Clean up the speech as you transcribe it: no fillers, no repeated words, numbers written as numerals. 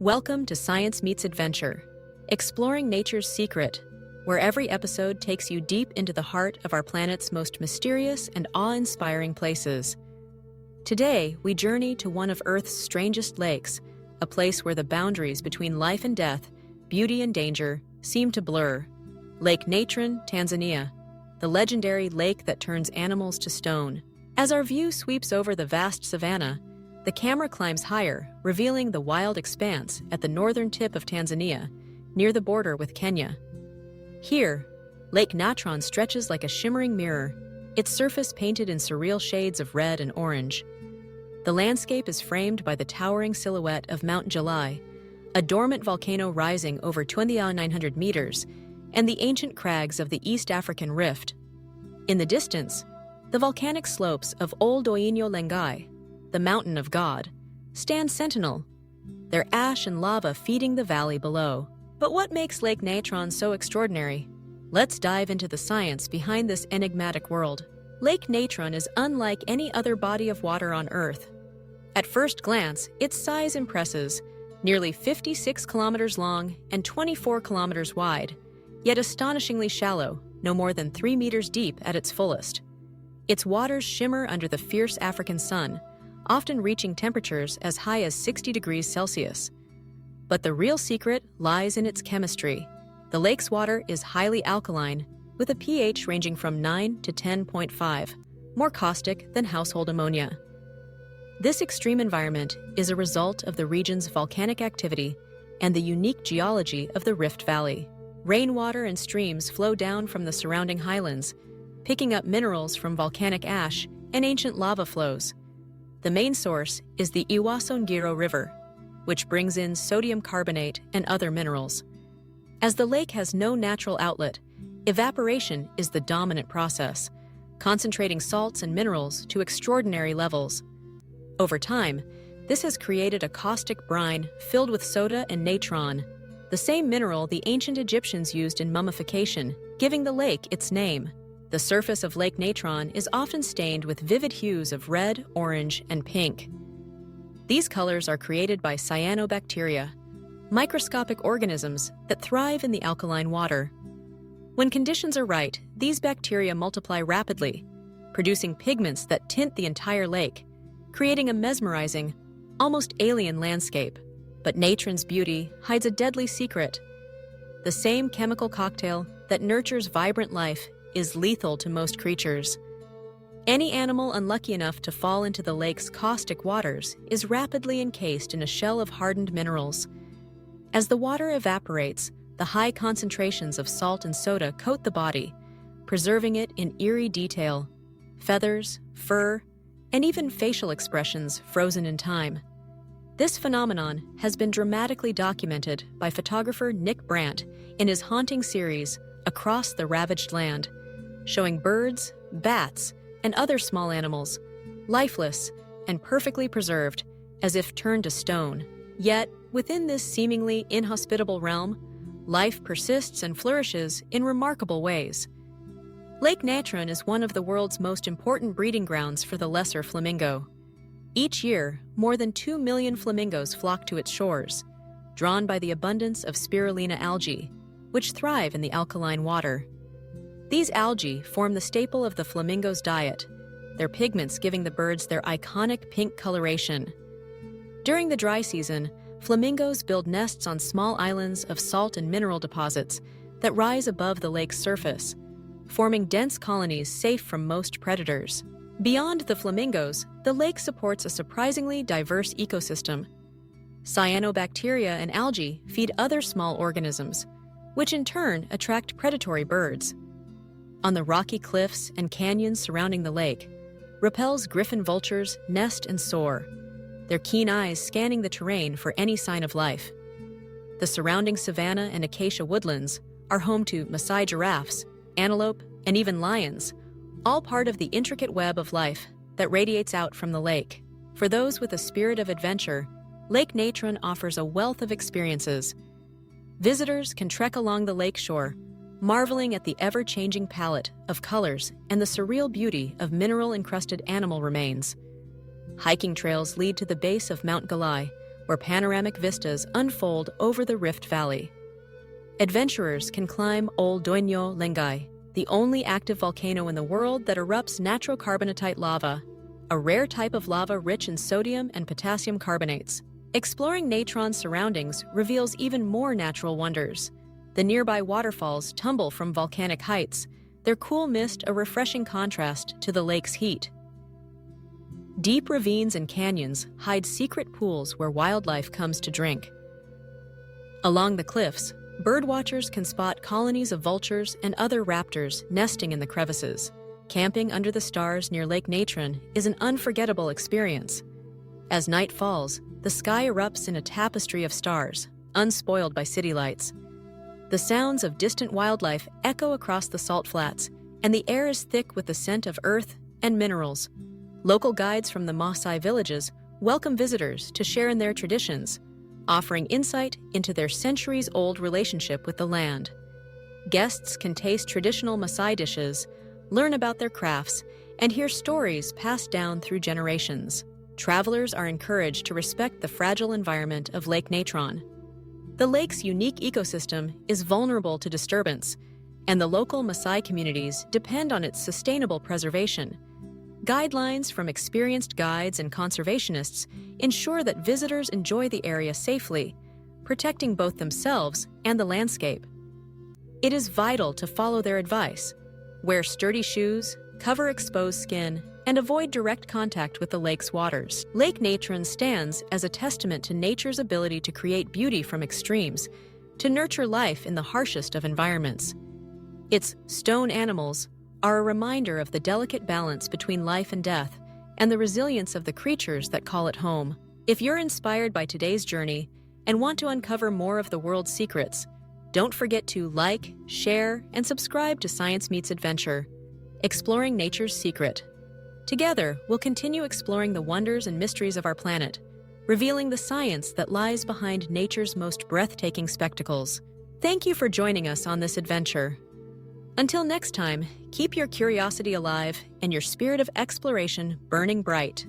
Welcome to Science Meets Adventure, exploring nature's secret, where every episode takes you deep into the heart of our planet's most mysterious and awe-inspiring places. Today, we journey to one of Earth's strangest lakes, a place where the boundaries between life and death, beauty and danger, seem to blur. Lake Natron, Tanzania, the legendary lake that turns animals to stone. As our view sweeps over the vast savanna, the camera climbs higher, revealing the wild expanse at the northern tip of Tanzania, near the border with Kenya. Here, Lake Natron stretches like a shimmering mirror, its surface painted in surreal shades of red and orange. The landscape is framed by the towering silhouette of Mount Geology, a dormant volcano rising over 2,900 meters, and the ancient crags of the East African Rift. In the distance, the volcanic slopes of Old Oinyo Lengai, the Mountain of God, stand sentinel, their ash and lava feeding the valley below. But what makes Lake Natron so extraordinary? Let's dive into the science behind this enigmatic world. Lake Natron is unlike any other body of water on Earth. At first glance, its size impresses, nearly 56 kilometers long and 24 kilometers wide, yet astonishingly shallow, no more than 3 meters deep at its fullest. Its waters shimmer under the fierce African sun, often reaching temperatures as high as 60 degrees Celsius. But the real secret lies in its chemistry. The lake's water is highly alkaline, with a pH ranging from 9 to 10.5, more caustic than household ammonia. This extreme environment is a result of the region's volcanic activity and the unique geology of the Rift Valley. Rainwater and streams flow down from the surrounding highlands, picking up minerals from volcanic ash and ancient lava flows. The main source is the Iwasongiro River, which brings in sodium carbonate and other minerals. As the lake has no natural outlet, evaporation is the dominant process, concentrating salts and minerals to extraordinary levels. Over time, this has created a caustic brine filled with soda and natron, the same mineral the ancient Egyptians used in mummification, giving the lake its name. The surface of Lake Natron is often stained with vivid hues of red, orange, and pink. These colors are created by cyanobacteria, microscopic organisms that thrive in the alkaline water. When conditions are right, these bacteria multiply rapidly, producing pigments that tint the entire lake, creating a mesmerizing, almost alien landscape. But Natron's beauty hides a deadly secret. The same chemical cocktail that nurtures vibrant life is lethal to most creatures. Any animal unlucky enough to fall into the lake's caustic waters is rapidly encased in a shell of hardened minerals. As the water evaporates, the high concentrations of salt and soda coat the body, preserving it in eerie detail. Feathers, fur, and even facial expressions frozen in time. This phenomenon has been dramatically documented by photographer Nick Brandt in his haunting series, Across the Ravaged Land, showing birds, bats, and other small animals, lifeless and perfectly preserved, as if turned to stone. Yet, within this seemingly inhospitable realm, life persists and flourishes in remarkable ways. Lake Natron is one of the world's most important breeding grounds for the lesser flamingo. Each year, more than 2 million flamingos flock to its shores, drawn by the abundance of spirulina algae, which thrive in the alkaline water. These algae form the staple of the flamingo's diet, their pigments giving the birds their iconic pink coloration. During the dry season, flamingos build nests on small islands of salt and mineral deposits that rise above the lake's surface, forming dense colonies safe from most predators. Beyond the flamingos, the lake supports a surprisingly diverse ecosystem. Cyanobacteria and algae feed other small organisms, which in turn attract predatory birds. On the rocky cliffs and canyons surrounding the lake, Rappel's griffon vultures nest and soar, their keen eyes scanning the terrain for any sign of life. The surrounding savanna and acacia woodlands are home to Maasai giraffes, antelope, and even lions, all part of the intricate web of life that radiates out from the lake. For those with a spirit of adventure, Lake Natron offers a wealth of experiences. Visitors can trek along the lakeshore, marveling at the ever-changing palette of colors and the surreal beauty of mineral-encrusted animal remains. Hiking trails lead to the base of Mount Geology, where panoramic vistas unfold over the Rift Valley. Adventurers can climb Ol Doinyo Lengai, the only active volcano in the world that erupts nitrocarbonatite lava, a rare type of lava rich in sodium and potassium carbonates. Exploring Natron's surroundings reveals even more natural wonders. The nearby waterfalls tumble from volcanic heights, their cool mist a refreshing contrast to the lake's heat. Deep ravines and canyons hide secret pools where wildlife comes to drink. Along the cliffs, birdwatchers can spot colonies of vultures and other raptors nesting in the crevices. Camping under the stars near Lake Natron is an unforgettable experience. As night falls, the sky erupts in a tapestry of stars, unspoiled by city lights. The sounds of distant wildlife echo across the salt flats, and the air is thick with the scent of earth and minerals. Local guides from the Maasai villages welcome visitors to share in their traditions, offering insight into their centuries-old relationship with the land. Guests can taste traditional Maasai dishes, learn about their crafts, and hear stories passed down through generations. Travelers are encouraged to respect the fragile environment of Lake Natron. The lake's unique ecosystem is vulnerable to disturbance, and the local Maasai communities depend on its sustainable preservation. Guidelines from experienced guides and conservationists ensure that visitors enjoy the area safely, protecting both themselves and the landscape. It is vital to follow their advice. Wear sturdy shoes, cover exposed skin, and avoid direct contact with the lake's waters. Lake Natron stands as a testament to nature's ability to create beauty from extremes, to nurture life in the harshest of environments. Its stone animals are a reminder of the delicate balance between life and death, and the resilience of the creatures that call it home. If you're inspired by today's journey and want to uncover more of the world's secrets, don't forget to like, share, and subscribe to Science Meets Adventure, exploring nature's secret. Together, we'll continue exploring the wonders and mysteries of our planet, revealing the science that lies behind nature's most breathtaking spectacles. Thank you for joining us on this adventure. Until next time, keep your curiosity alive and your spirit of exploration burning bright.